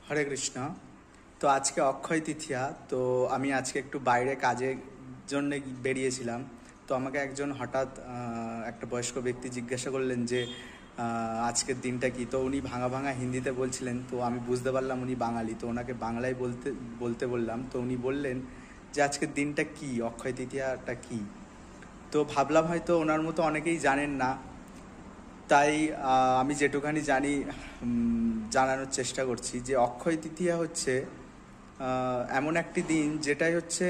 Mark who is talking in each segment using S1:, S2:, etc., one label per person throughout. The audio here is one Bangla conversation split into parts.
S1: হরে কৃষ্ণ। তো আজকে অক্ষয় তৃতীয়া। তো আমি আজকে একটু বাইরে কাজের জন্য বেরিয়েছিলাম। তো আমাকে একজন হঠাৎ একটা বয়স্ক ব্যক্তি জিজ্ঞাসা করলেন যে আজকের দিনটা কি। তো উনি ভাঙা ভাঙা হিন্দিতে বলছিলেন, তো আমি বুঝতে পারলাম উনি বাঙালি। তো ওনাকে বাংলায় বলতে বলতে বললাম। তো উনি বললেন যে আজকের দিনটা কি, অক্ষয় তৃতীয়াটা কি। তো ভাবলাম হয়তো ওনার মতো অনেকেই জানেন না, তাই আমি যেটুখানি জানি জানানোর চেষ্টা করছি যে অক্ষয় তৃতীয়া হচ্ছে এমন একটি দিন যেটাই হচ্ছে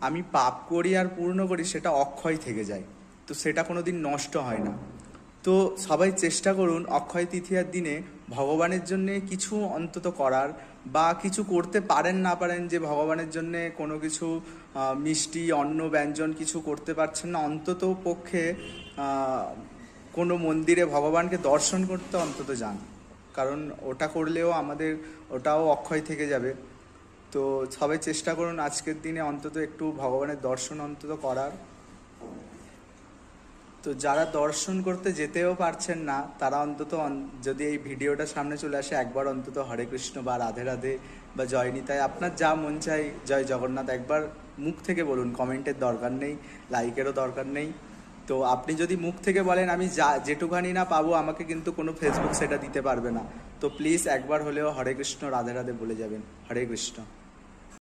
S1: আমি পাপ করি আর পূর্ণ করি সেটা অক্ষয় থেকে যায়, তো সেটা কোনো দিন নষ্ট হয় না। তো সবাই চেষ্টা করুন অক্ষয় তৃতীয়ার দিনে ভগবানের জন্যে কিছু অন্তত করার, বা কিছু করতে পারেন না পারেন যে ভগবানের জন্যে কোনো কিছু মিষ্টি অন্ন ব্যঞ্জন কিছু করতে পারছেন না, অন্তত পক্ষে কোনো মন্দিরে ভগবানকে দর্শন করতে অন্তত যান। কারণ ওটা করলেও আমাদের ওটাও অক্ষয় থেকে যাবে। তো সবাই চেষ্টা করুন আজকের দিনে অন্তত একটু ভগবানের দর্শন অন্তত করার। তো যারা দর্শন করতে যেতেও পারছেন না তারা অন্তত যদি এই ভিডিওটা সামনে চলে আসে একবার অন্তত হরে কৃষ্ণ বা রাধে রাধে বা জয় নিতাই, আপনার যা মন চাই, জয় জগন্নাথ একবার মুখ থেকে বলুন। কমেন্টের দরকার নেই, লাইকেরও দরকার নেই। তো আপনি যদি মুখ থেকে বলেন আমি যা যেটুখানি না পাবো, আমাকে কিন্তু কোনো ফেসবুক সেটা দিতে পারবে না। তো প্লিজ একবার হলেও হরে কৃষ্ণ রাধে রাধে বলে যাবেন। হরে কৃষ্ণ।